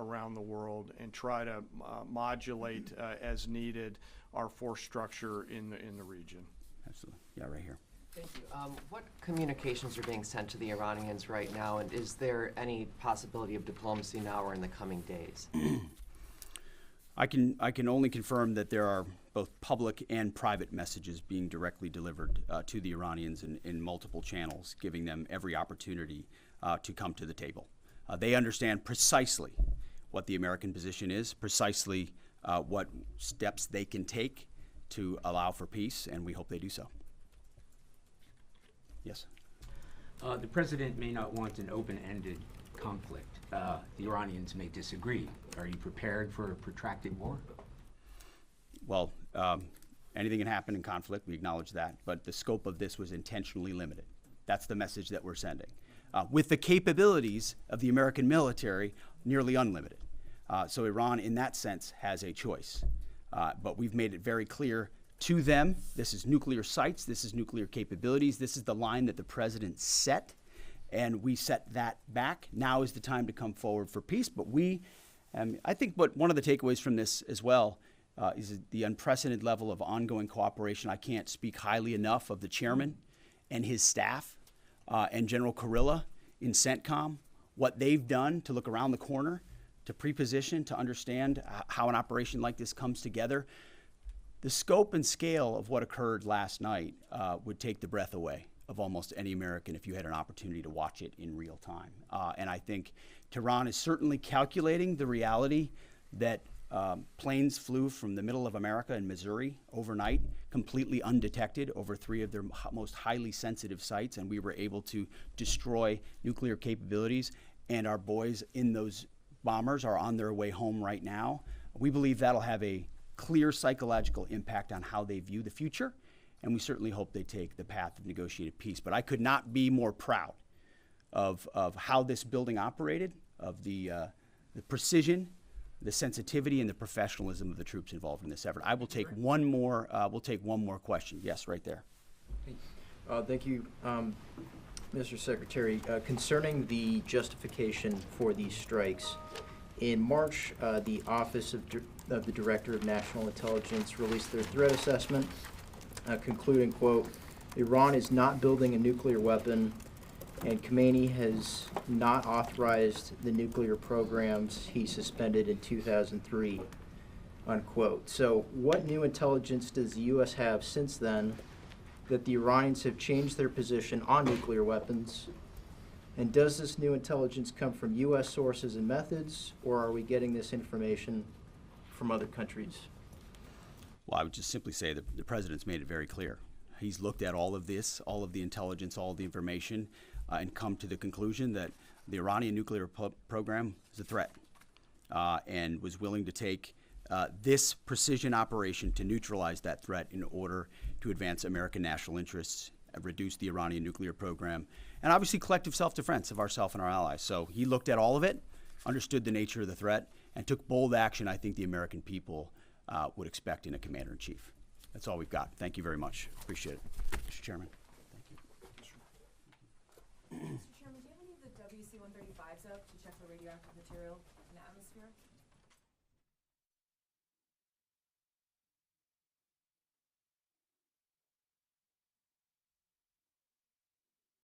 around the world and try to modulate as needed our force structure in the region. Absolutely. Yeah, right here. Thank you. What communications are being sent to the Iranians right now, and is there any possibility of diplomacy now or in the coming days? I can only confirm that there are both public and private messages being directly delivered to the Iranians in multiple channels, giving them every opportunity to come to the table. They understand precisely what the American position is, precisely what steps they can take to allow for peace, and we hope they do so. Yes? The president may not want an open-ended conflict. The Iranians may disagree. Are you prepared for a protracted war? Well, anything can happen in conflict, we acknowledge that, but the scope of this was intentionally limited. That's the message that we're sending. With the capabilities of the American military, nearly unlimited. So Iran, in that sense, has a choice. But we've made it very clear to them, this is nuclear sites, this is nuclear capabilities, this is the line that the president set, and we set that back. Now is the time to come forward for peace, but I think one of the takeaways from this as well is the unprecedented level of ongoing cooperation. I can't speak highly enough of the chairman and his staff and General Kurilla in CENTCOM, what they've done to look around the corner, to pre-position, to understand how an operation like this comes together. The scope and scale of what occurred last night would take the breath away of almost any American if you had an opportunity to watch it in real time. And I think Tehran is certainly calculating the reality that planes flew from the middle of America in Missouri overnight, completely undetected over 3 of their most highly sensitive sites, and we were able to destroy nuclear capabilities, and our boys in those bombers are on their way home right now. We believe that'll have a clear psychological impact on how they view the future, and we certainly hope they take the path of negotiated peace. But I could not be more proud of how this building operated, of the precision, the sensitivity, and the professionalism of the troops involved in this effort. I will take one more. We'll take one more question. Yes, right there. Thank you, Mr. Secretary. Concerning the justification for these strikes, in March, the Office of the Director of National Intelligence released their threat assessment, concluding, quote, Iran is not building a nuclear weapon, and Caine has not authorized the nuclear programs he suspended in 2003, unquote. So what new intelligence does the U.S. have since then that the Iranians have changed their position on nuclear weapons? And does this new intelligence come from U.S. sources and methods, or are we getting this information from other countries? Well, I would just simply say that the president's made it very clear. He's looked at all of this, all of the intelligence, all of the information, and come to the conclusion that the Iranian nuclear program is a threat, and was willing to take this precision operation to neutralize that threat in order to advance American national interests, reduce the Iranian nuclear program, and obviously collective self-defense of ourselves and our allies. So he looked at all of it, understood the nature of the threat, and took bold action I think the American people would expect in a commander-in-chief. That's all we've got. Thank you very much. Appreciate it. Mr. Chairman. Thank you. Mr. Chairman, do you have any of the WC-135s up to check for radioactive material in the atmosphere?